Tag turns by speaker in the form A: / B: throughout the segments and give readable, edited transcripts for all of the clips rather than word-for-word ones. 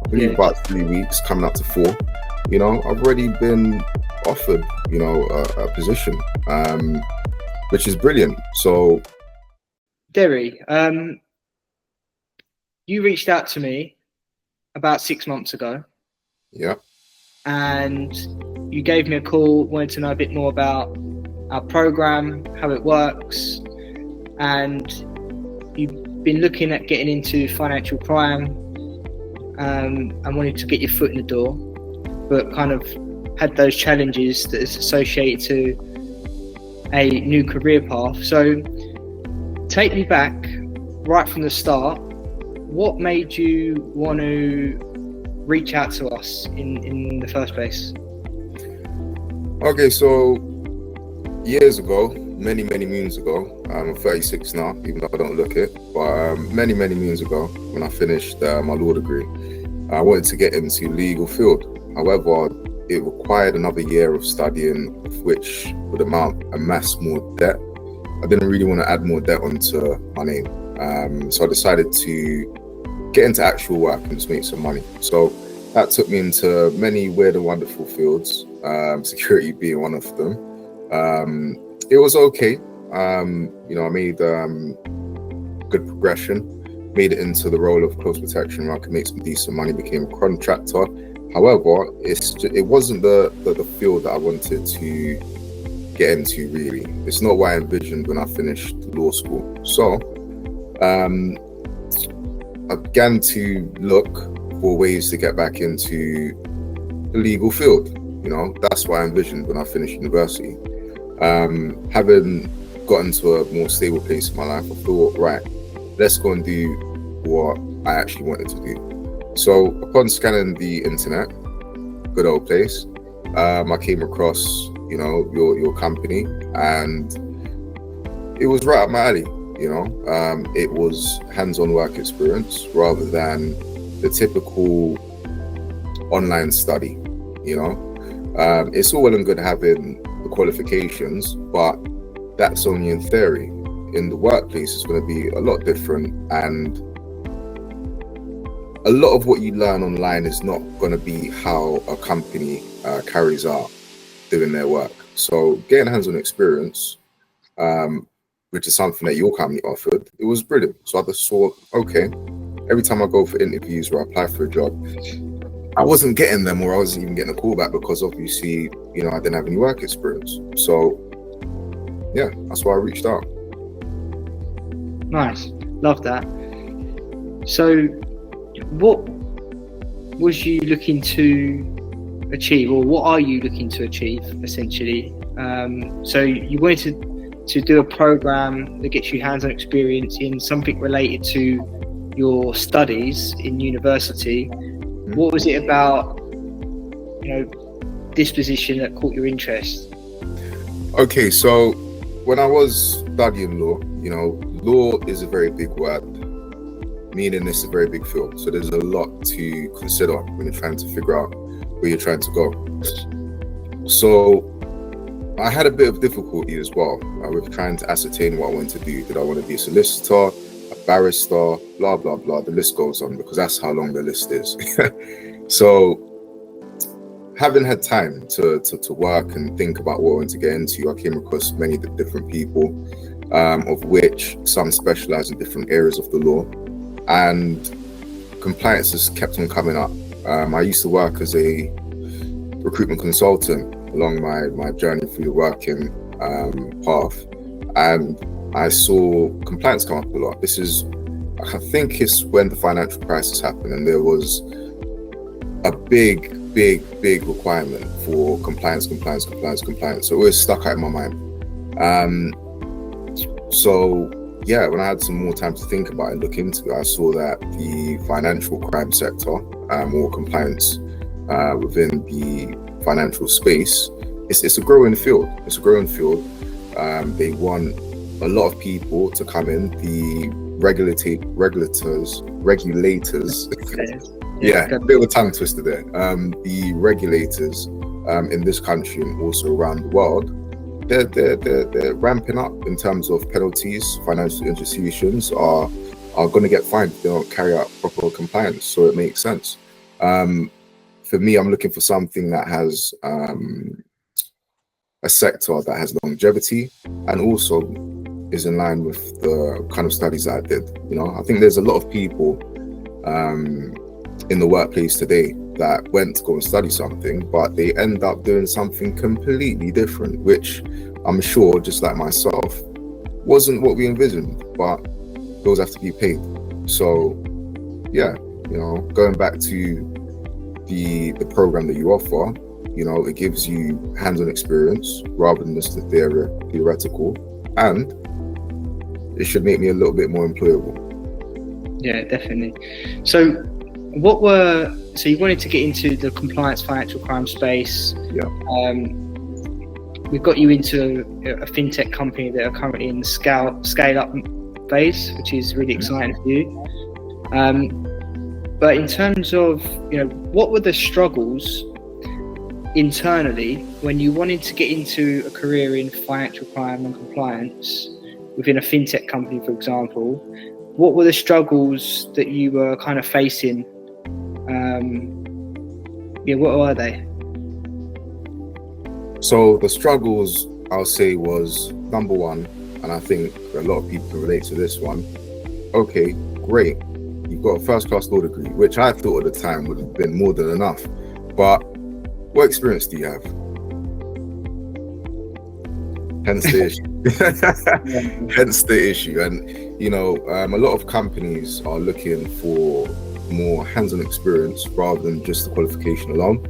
A: believe
B: Yeah.
A: about 3 weeks, coming up to 4. I've already been offered, a position, which is brilliant. So,
B: Derry, you reached out to me about 6 months ago,
A: yeah.
B: and you gave me a call, wanted to know a bit more about our program, how it works, and you've been looking at getting into financial crime, and wanted to get your foot in the door, but kind of had those challenges that is associated to a new career path. So take me back right from the start. What made you want to reach out to us in the first place?
A: Okay, so years ago, many moons ago, I'm 36 now, even though I don't look it, but many moons ago, when I finished my law degree, I wanted to get into the legal field. However, it required another year of studying, which would amass more debt. I didn't really want to add more debt onto my name. So I decided to get into actual work and just make some money. So that took me into many weird and wonderful fields, security being one of them. It was okay. I made good progression, made it into the role of close protection where I could make some decent money, became a contractor. However, it wasn't the field that I wanted to get into, really. It's not what I envisioned when I finished law school. So I began to look for ways to get back into the legal field. That's what I envisioned when I finished university. Having gotten to a more stable place in my life, I thought, right, let's go and do what I actually wanted to do. So upon scanning the internet, good old place, I came across, your company, and it was right up my alley. It was hands-on work experience rather than the typical online study. It's all well and good having the qualifications, but that's only in theory. In the workplace, it's going to be a lot different, and a lot of what you learn online is not going to be how a company carries out doing their work. So getting hands-on experience, which is something that your company offered, it was brilliant. So I just thought, okay, every time I go for interviews or apply for a job, I wasn't getting them, or I wasn't even getting a call back because obviously, I didn't have any work experience. So yeah, that's why I reached out.
B: Nice, love that. So what was you looking to achieve, or what are you looking to achieve, essentially? So you wanted to do a program that gets you hands-on experience in something related to your studies in university. What was it about, this position that caught your interest?
A: Okay, so when I was studying law, law is a very big word, meaning it's a very big field. So there's a lot to consider when you're trying to figure out where you're trying to go. So I had a bit of difficulty as well with trying to ascertain what I wanted to do. Did I want to be a solicitor, a barrister, blah, blah, blah. The list goes on, because that's how long the list is. So having had time to work and think about what I wanted to get into, I came across many different people, of which some specialize in different areas of the law, and compliance has kept on coming up. I used to work as a recruitment consultant along my journey through the working path, and I saw compliance come up a lot. I think it's when the financial crisis happened, and there was a big requirement for compliance. So it always stuck out in my mind. So yeah, when I had some more time to think about it and look into it, I saw that the financial crime sector, or compliance within the financial space, it's a growing field. They want a lot of people to come in. The regulators. Yeah, a bit of a tongue twister there. The regulators in this country and also around the world, they're ramping up in terms of penalties. Financial institutions are going to get fined if they don't carry out proper compliance. So it makes sense. For me, I'm looking for something that has a sector that has longevity and also is in line with the kind of studies that I did. You know, I think there's a lot of people in the workplace today that went to go and study something, but they end up doing something completely different, which I'm sure, just like myself, wasn't what we envisioned, but those have to be paid. So yeah, you know, going back to the program that you offer, you know, it gives you hands-on experience rather than just the theoretical, and it should make me a little bit more employable.
B: Yeah, definitely. So you wanted to get into the compliance financial crime space.
A: Yeah.
B: We've got you into a fintech company that are currently in the scale up phase, which is really exciting for you. But in terms of, you know, what were the struggles internally when you wanted to get into a career in financial crime and compliance within a fintech company, for example? What were the struggles that you were kind of facing? What were they?
A: So the struggles, I'll say, was number one, and I think a lot of people can relate to this one. Okay, great. You've got a first-class law degree, which I thought at the time would have been more than enough. But what experience do you have? Hence the issue. Hence the issue. And, you know, a lot of companies are looking for more hands-on experience rather than just the qualification alone.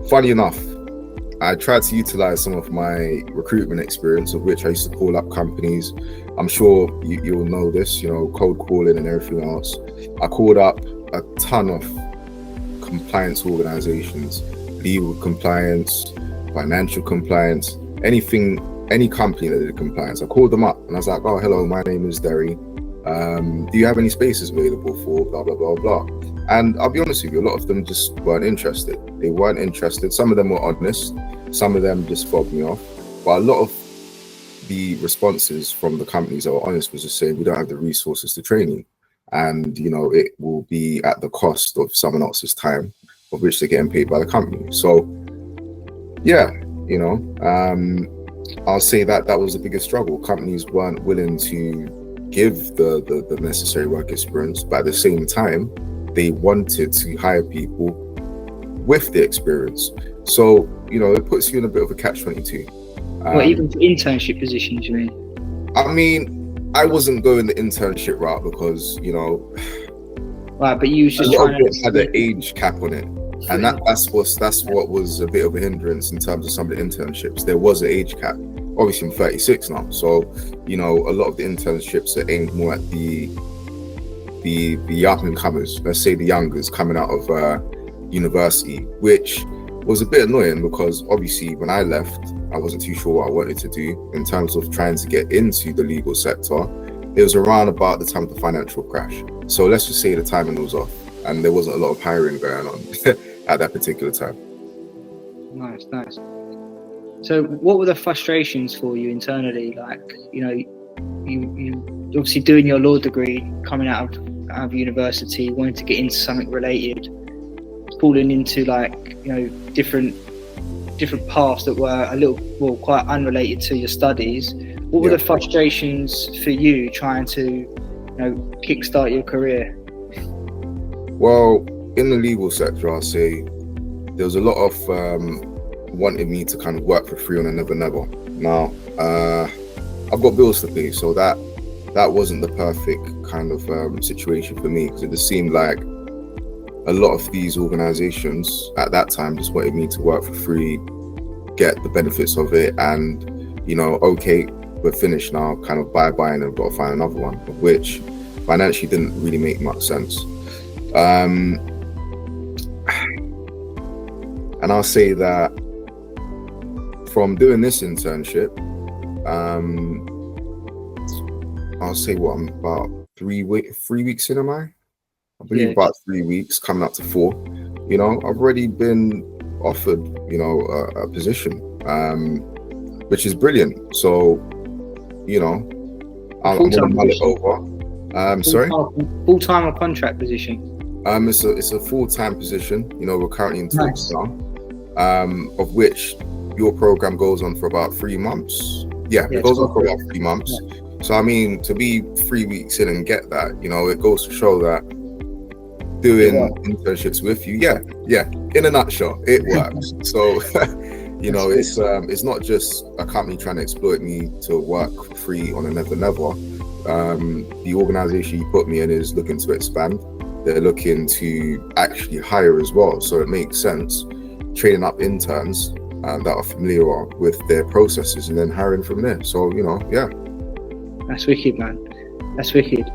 A: Funny enough, I tried to utilize some of my recruitment experience, of which I used to call up companies. I'm sure you'll know this, you know, cold calling and everything else. I called up a ton of compliance organizations, legal compliance, financial compliance, anything, any company that did compliance. I called them up and I was like, oh, hello, my name is Derry. Do you have any spaces available for blah, blah, blah, blah? And I'll be honest with you, a lot of them just weren't interested. They weren't interested. Some of them were honest. Some of them just fobbed me off. But a lot of the responses from the companies that were honest was just saying, we don't have the resources to train you. And, you know, it will be at the cost of someone else's time, of which they're getting paid by the company. So, yeah, you know, I'll say that was the biggest struggle. Companies weren't willing to give the necessary work experience, but at the same time, they wanted to hire people with the experience. So, you know, it puts you in a bit of a catch-22.
B: Well, even for internship positions, you mean?
A: I mean, I wasn't going the internship route because, you know,
B: right, but you was just
A: had an age cap on it, and that's what was a bit of a hindrance in terms of some of the internships. There was an age cap. Obviously, I'm 36 now, so you know, a lot of the internships are aimed more at the up and comers. Let's say the youngers coming out of university, which was a bit annoying because obviously when I left, I wasn't too sure what I wanted to do in terms of trying to get into the legal sector. It was around about the time of the financial crash. So let's just say the timing was off and there wasn't a lot of hiring going on at that particular time.
B: Nice. So what were the frustrations for you internally? Like, you know, you obviously doing your law degree, coming out of university, wanting to get into something related, falling into like, you know, different paths that were quite unrelated to your studies. What were the frustrations for you trying to, you know, kickstart your career? Well,
A: in the legal sector, I'll say there was a lot of wanting me to kind of work for free on a never. Now, I've got bills to pay, so that wasn't the perfect kind of situation for me, because it just seemed like a lot of these organizations at that time just wanted me to work for free, get the benefits of it, and, you know, okay, we're finished now, kind of bye-bye, and I've got to find another one, which financially didn't really make much sense. And I'll say that from doing this internship, I'll say what, I'm about 3 weeks in, am I? I believe about 3 weeks, coming up to 4. You know, I've already been offered, you know, a position, which is brilliant. So, you know, I'm going to mull it over. Sorry?
B: Full-time or contract position?
A: It's a full-time position. You know, we're currently in talks
B: Nice.
A: now, of which your program goes on for about 3 months. Yeah,
B: Yeah,
A: it goes on
B: 12
A: for about
B: weeks.
A: 3 months.
B: Yeah.
A: So I mean, to be 3 weeks in and get that, you know, it goes to show that doing
B: It
A: internships with you, yeah. In a nutshell, it works. So, you know, it's not just a company trying to exploit me to work for free on a never never. The organization you put me in is looking to expand. They're looking to actually hire as well, so it makes sense training up interns that are familiar with their processes and then hiring from there. So, you know, yeah.
B: That's wicked, man. That's wicked.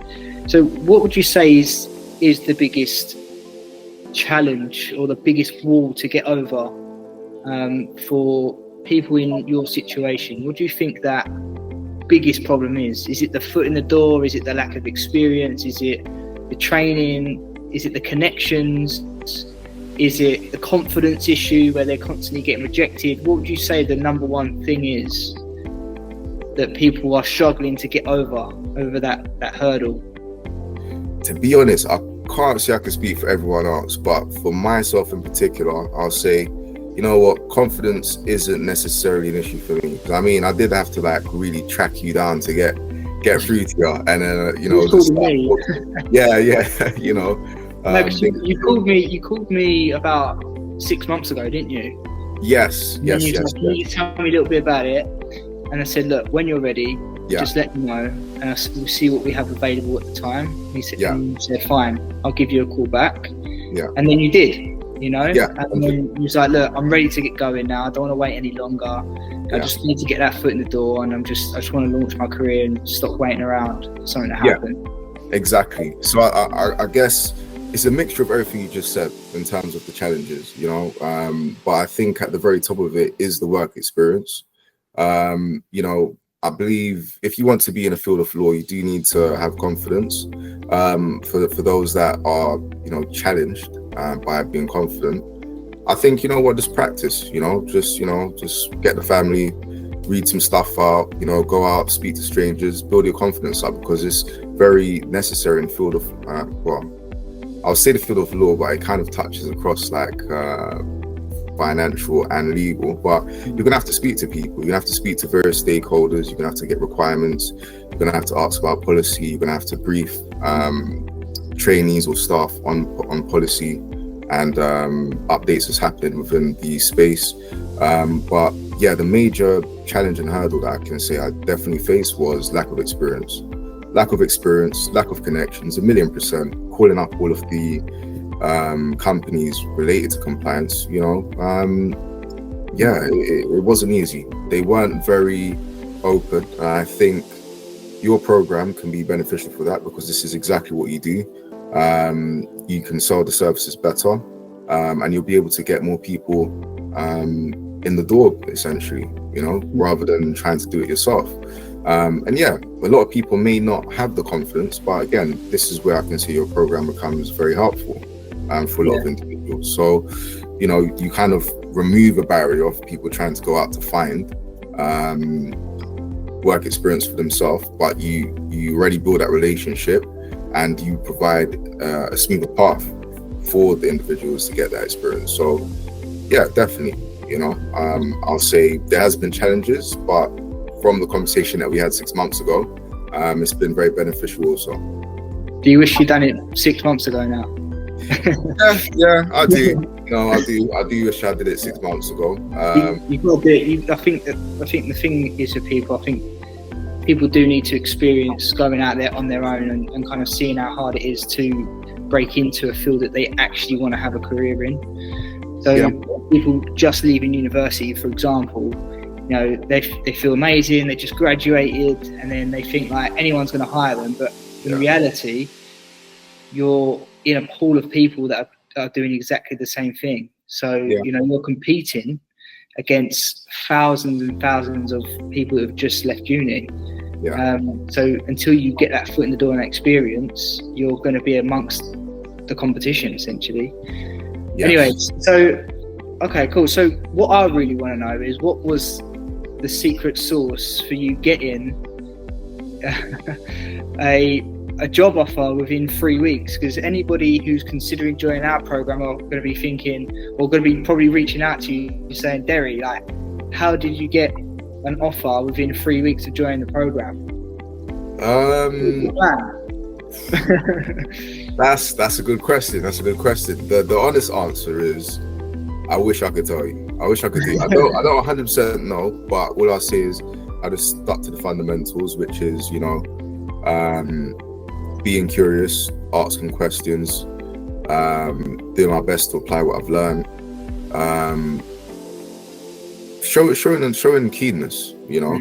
B: So what would you say is the biggest challenge or the biggest wall to get over for people in your situation? What do you think that biggest problem is? Is it the foot in the door? Is it the lack of experience? Is it the training? Is it the connections? Is it the confidence issue where they're constantly getting rejected? What would you say the number one thing is that people are struggling to get over that hurdle?
A: To be honest, I can't say I can speak for everyone else, but for myself in particular, I'll say, you know what, confidence isn't necessarily an issue for me. I mean, I did have to like really track you down to get through to you, and then you know, just
B: me.
A: yeah, you know.
B: No, you called me about 6 months ago, didn't you?
A: Yes.
B: Can you tell me a little bit about it? And I said, look, when you're ready, just let me know, and we'll see what we have available at the time. And he said, fine, I'll give you a call back.
A: Yeah.
B: And then you did, you know.
A: Yeah.
B: And then he was like, look, I'm ready to get going now. I don't want to wait any longer. I just need to get that foot in the door, and I just want to launch my career and stop waiting around for something to happen.
A: Yeah, exactly. So I guess it's a mixture of everything you just said in terms of the challenges, you know. But I think at the very top of it is the work experience. You know, I believe if you want to be in a field of law, you do need to have confidence. For those that are, you know, challenged by being confident, I think, you know what, just practice. You know, just get the family, read some stuff out. You know, go out, speak to strangers, build your confidence up, because it's very necessary in the field of I'll say the field of law, but it kind of touches across like financial and legal. But you're gonna have to speak to people. You're gonna have to speak to various stakeholders. You're gonna have to get requirements. You're gonna have to ask about policy. You're gonna have to brief trainees or staff on policy and updates that's happening within the space. But yeah, the major challenge and hurdle that I can say I definitely faced was lack of experience, lack of connections, 1,000,000%. Calling up all of the companies related to compliance, you know, it wasn't easy. They weren't very open. I think your program can be beneficial for that, because this is exactly what you do. You can sell the services better, and you'll be able to get more people in the door, essentially, you know, rather than trying to do it yourself. And yeah, a lot of people may not have the confidence, but again, this is where I can see your program becomes very helpful for a lot of individuals. So, you know, you kind of remove a barrier of people trying to go out to find work experience for themselves, but you already build that relationship, and you provide a smoother path for the individuals to get that experience. So yeah, definitely, you know, I'll say there has been challenges, but from the conversation that we had 6 months ago, it's been very beneficial also.
B: Do you wish you'd done it 6 months ago now?
A: yeah, I do. You know, I do wish I did it 6 months ago.
B: You've got to do it. I think the thing is for people, I think people do need to experience going out there on their own and kind of seeing how hard it is to break into a field that they actually want to have a career in. So people just leaving university, for example, you know, they feel amazing, they just graduated, and then they think like anyone's going to hire them. But in reality, you're in a pool of people that are doing exactly the same thing. So, you know, you're competing against thousands and thousands of people who have just left uni. So until you get that foot in the door and experience, you're going to be amongst the competition, essentially. Anyway, so, okay, cool. So what I really want to know is, what was the secret sauce for you getting a a job offer within 3 weeks, because anybody who's considering joining our program are going to be thinking, or going to be probably reaching out to you saying, Derry, like, how did you get an offer within 3 weeks of joining the program?
A: That's a good question. The honest answer is, I wish I could tell you. I wish I could do. I don't 100% know, but all I'll say is I just stuck to the fundamentals, which is, you know, being curious, asking questions, doing my best to apply what I've learned, showing keenness, you know,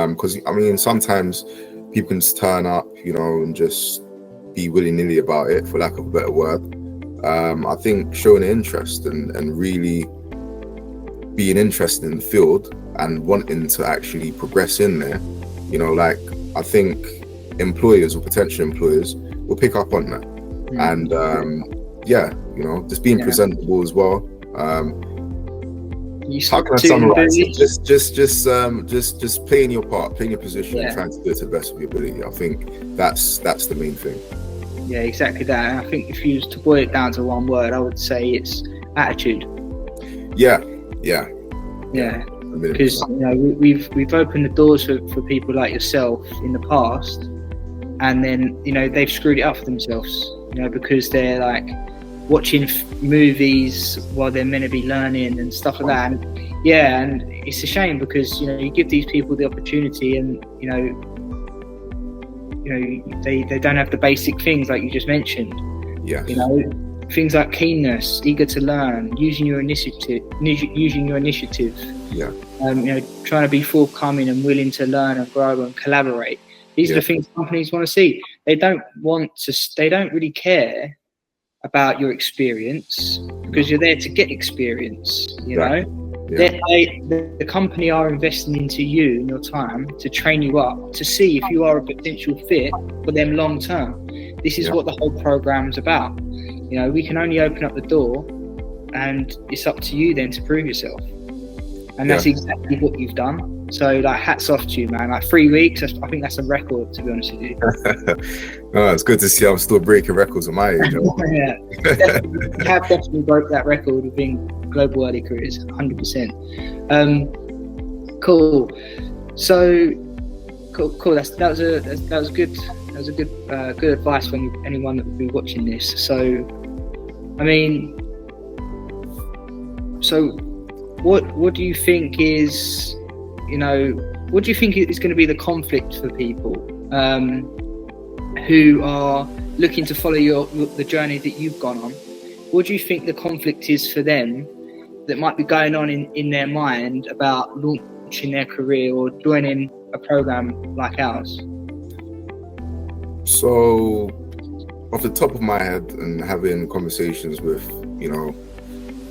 A: because I mean, sometimes people can just turn up, you know, and just be willy-nilly about it, for lack of a better word. I think showing interest and really being interested in the field and wanting to actually progress in there, you know, like, I think employers or potential employers will pick up on that. And yeah, you know, just being presentable as well. How can I summarize it? Just playing your part, playing your position, and trying to do it to the best of your ability. I think that's the main thing.
B: Yeah, exactly that. And I think if you was to boil it. down to one word, I would say it's attitude. Yeah. Because, you know, we've opened the doors for people like yourself in the past, and then, you know, they've screwed it up for themselves, you know, because they're like watching movies while they're meant to be learning and stuff like that. And it's a shame, because, you know, you give these people the opportunity, and you know they don't have the basic things like you just mentioned.
A: Yeah.
B: You know, things like keenness, eager to learn, using your initiative.
A: Yeah.
B: You know, trying to be forthcoming and willing to learn and grow and collaborate. These are the things companies want to see. They don't really care about your experience, because you're there to get experience, you know. The company are investing into you and your time to train you up to see if you are a potential fit for them long term. This is what the whole program's about. You know, we can only open up the door, and it's up to you then to prove yourself. And that's exactly what you've done. So, like, hats off to you, man. Like, 3 weeks, I think that's a record, to be honest with you.
A: No, it's good to see I'm still breaking records at my age.
B: Yeah, you have definitely broke that record of being global early careers, 100%. Cool. So, cool. That was good advice from anyone that would be watching this. So, I mean, what do you think is, you know, what do you think is going to be the conflict for people who are looking to follow the journey that you've gone on? What do you think the conflict is for them that might be going on in their mind about launching their career or joining a program like ours?
A: So, off the top of my head, and having conversations with, you know,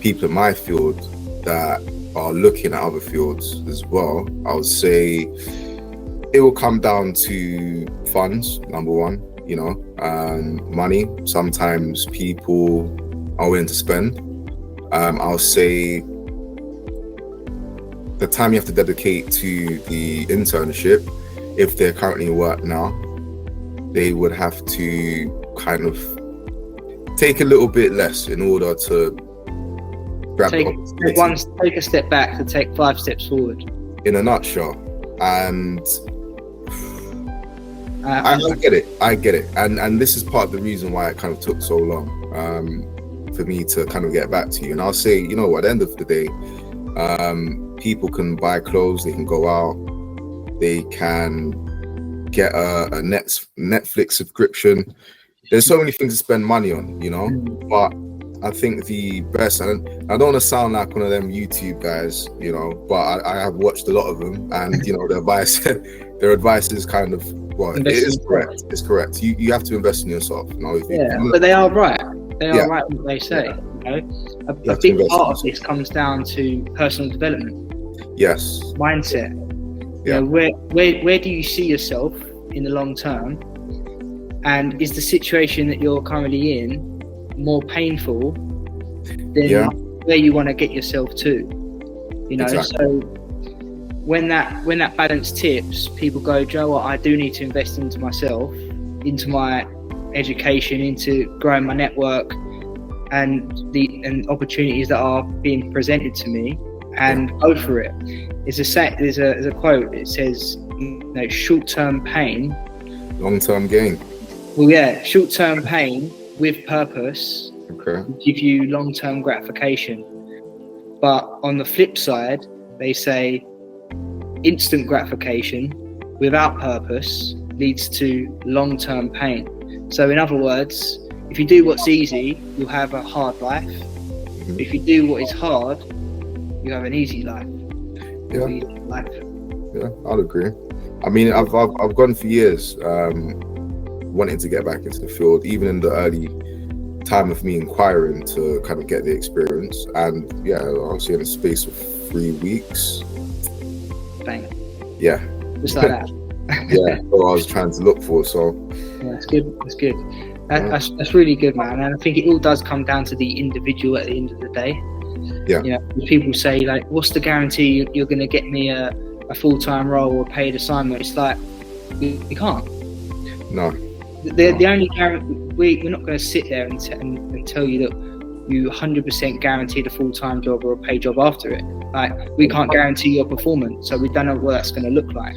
A: people in my field that are looking at other fields as well, I would say it will come down to funds, number one, you know, money. Sometimes people are willing to spend. I'll say the time you have to dedicate to the internship, if they're currently in work now, they would have to kind of take a little bit less in order to grab the opportunity.
B: Take a step back to take 5 steps forward.
A: In a nutshell. And I get it. And this is part of the reason why it kind of took so long for me to kind of get back to you. And I'll say, you know, at the end of the day, people can buy clothes, they can go out, they can get a Netflix subscription. There's so many things to spend money on, you know. But I think the best, and I don't want to sound like one of them YouTube guys, you know, but I have watched a lot of them, and you know, their advice is kind of, well, it is correct. It's correct. You have to invest in yourself, you know.
B: But they are right. They are right what they say. You know, a big part of this comes down to personal development.
A: Yes.
B: Mindset. You know, where do you see yourself in the long term? And is the situation that you're currently in more painful than where you want to get yourself to? You know, so when that balance tips, people go, Joe, what, I do need to invest into myself. into my education, into growing my network, and opportunities that are being presented to me, and go for it. There's a quote. It says, short-term pain,
A: long-term gain.
B: Well, yeah, short-term pain with purpose
A: will
B: give you long-term gratification. But on the flip side, they say instant gratification without purpose leads to long-term pain. So in other words, if you do what's easy, you'll have a hard life.
A: Mm-hmm.
B: If you do what is hard, you have an easy life.
A: Yeah, I'll agree. I mean, I've gone for years wanting to get back into the field, even in the early time of me inquiring to kind of get the experience. And yeah, obviously in the space of 3 weeks.
B: Bang.
A: Yeah.
B: Just like that.
A: Yeah, what I was trying to look for. So
B: yeah, that's good. That's really good, man. And I think it all does come down to the individual at the end of the day.
A: Yeah.
B: People say, like, what's the guarantee you're going to get me a full-time role or paid assignment? It's like, you can't.
A: No.
B: The only guarantee, we're not going to sit there and tell you that you 100% guaranteed a full-time job or a paid job after it. Like, we can't guarantee your performance, so we don't know what that's going to look like.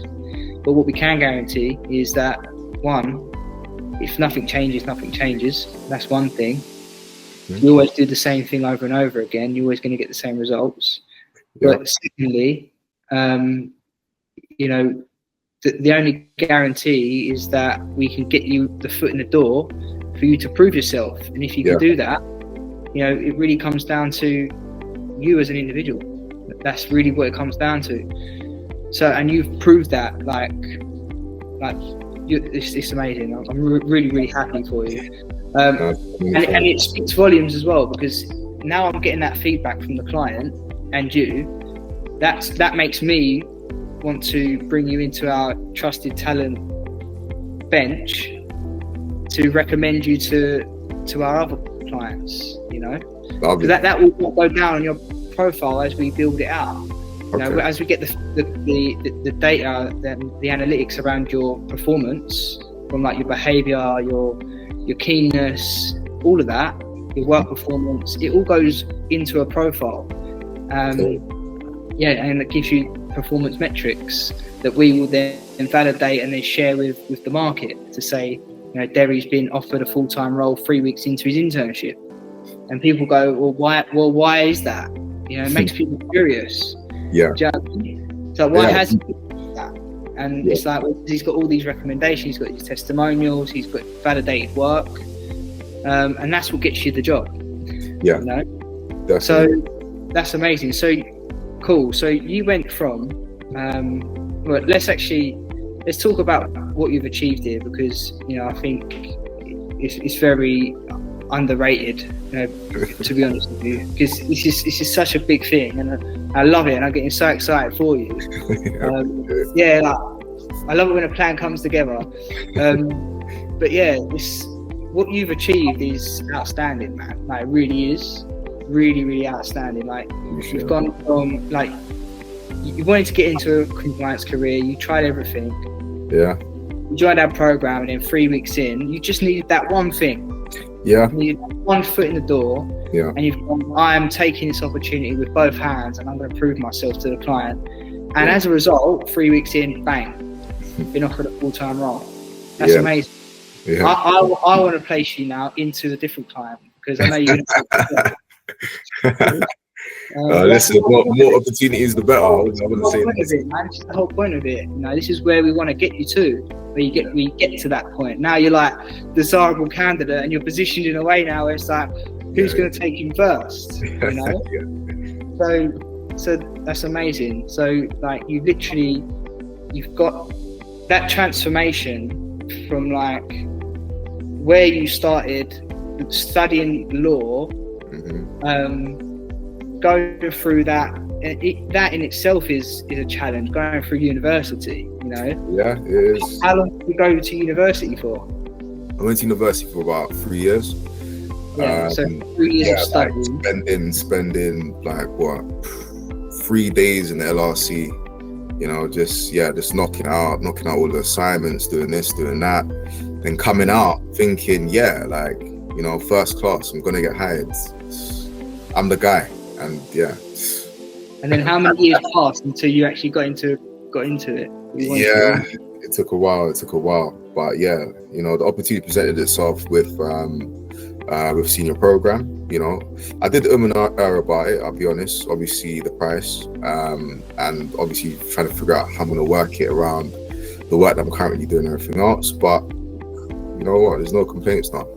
B: But what we can guarantee is that, one, if nothing changes, nothing changes. That's one thing. If you always do the same thing over and over again, you're always going to get the same results. Yeah. But secondly, the only guarantee is that we can get you the foot in the door for you to prove yourself. And if you can do that, it really comes down to you as an individual. That's really what it comes down to. So, and you've proved that, it's amazing. I'm really, really happy for you. And it speaks volumes as well, because now I'm getting that feedback from the client and you. That makes me want to bring you into our trusted talent bench to recommend you to our other clients. Because that will go down on your profile as we build it out. As we get the data, the analytics around your performance, from like your behaviour, your keenness, all of that, your work performance, it all goes into a profile. And it gives you performance metrics that we will then validate and then share with the market to say, Derry's been offered a full-time role 3 weeks into his internship. And people go, why is that? It makes people curious.
A: Yeah.
B: So why has he done that? And it's like, he's got all these recommendations, he's got his testimonials, he's got validated work, and that's what gets you the job.
A: Yeah. Definitely.
B: So that's amazing. So cool. So you went from let's talk about what you've achieved here, because I think it's very underrated, to be honest with you, because this is such a big thing, and I love it, and I'm getting so excited for you. I love it when a plan comes together. But yeah, what you've achieved is outstanding, man. Like, it really is, really, really outstanding. Like, you've gone from, like, you wanted to get into a compliance career, you tried everything. Yeah. You joined our program, and then 3 weeks in, you just needed that one thing.
A: Yeah.
B: You needed one foot in the door.
A: Yeah.
B: And you've gone, I am taking this opportunity with both hands, and I'm going to prove myself to the client. And as a result, 3 weeks in, bang, been offered a full-time role. That's amazing. Yeah. I want to place you now into a different client, because I know you're
A: listen, more opportunities, the better. I wouldn't say that.
B: This is the whole point of it. This is where we want to get you to, where you get to that point. Now you're like desirable candidate, and you're positioned in a way now where it's like, who's going to take him first? So that's amazing. So, like, you've got that transformation from, like, where you started studying law, going through that. That in itself is a challenge, going through university,
A: Yeah, it is.
B: How long did you go to university for?
A: I went to university for about 3 years.
B: So 3 years of studying.
A: Like spending like 3 days in the LRC, just knocking out all the assignments, doing this, doing that. then coming out thinking, yeah, like, you know, first class, I'm gonna get hired, I'm the guy. And yeah.
B: And then how many years passed until you actually got into it?
A: Yeah, it took a while, but yeah, you know, the opportunity presented itself with senior program. You know, I did and err about it, I'll be honest. Obviously the price, and obviously trying to figure out how I'm gonna work it around the work that I'm currently doing and everything else. But you know what, there's no complaints now.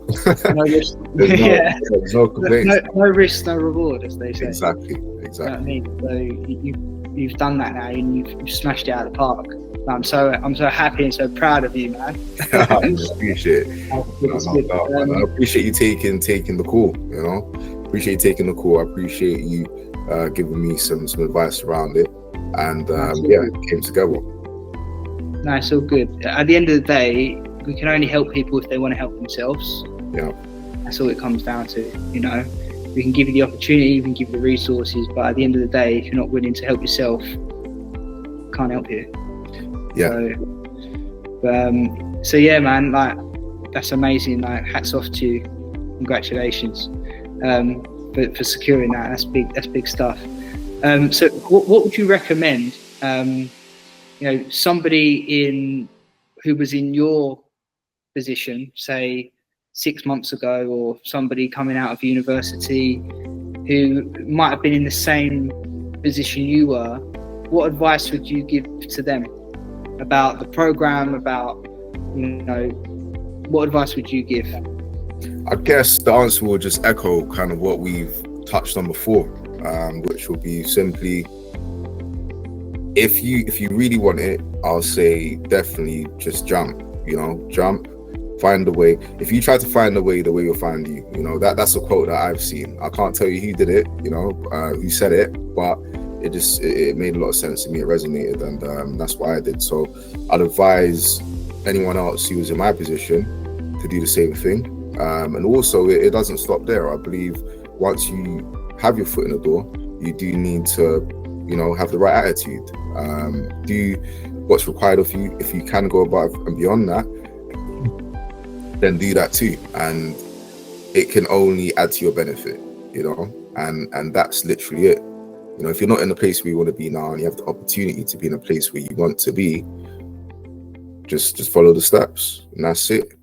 B: No risk.
A: There's no complaints.
B: No risk, no reward, as they say.
A: Exactly.
B: You know what I mean? So you've done that now, and you've smashed it out of the park. I'm so happy and so proud of you, man.
A: I appreciate it. I appreciate you taking the call. You know, appreciate you taking the call. I appreciate you giving me some advice around it, and it came together.
B: No, it's all good. At the end of the day, we can only help people if they want to help themselves.
A: Yeah,
B: that's all it comes down to. You know, we can give you the opportunity, we can give you the resources, but at the end of the day, if you're not willing to help yourself, can't help you.
A: Yeah.
B: So yeah, man, like, that's amazing. Like, hats off to you. Congratulations for securing that. That's big stuff. So what would you recommend? You know, somebody who was in your position, say 6 months ago, or somebody coming out of university who might have been in the same position you were. What advice would you give to them about the program? About, you know, what advice would you give?
A: I guess the answer will just echo kind of what we've touched on before, which will be simply, if you really want it, I'll say definitely just jump. You know, jump, find a way. If you try to find a way, the way will find you. You know, that's a quote that I've seen. I can't tell you who did it, you know, who said it, but it made a lot of sense to me. It resonated, and that's why I did. So I'd advise anyone else who was in my position to do the same thing. And also, it doesn't stop there. I believe once you have your foot in the door, you do need to, you know, have the right attitude. Do what's required of you. If you can go above and beyond that, then do that too. And it can only add to your benefit, you know, and that's literally it. You know, if you're not in the place where you want to be now and you have the opportunity to be in a place where you want to be, just follow the steps, and that's it.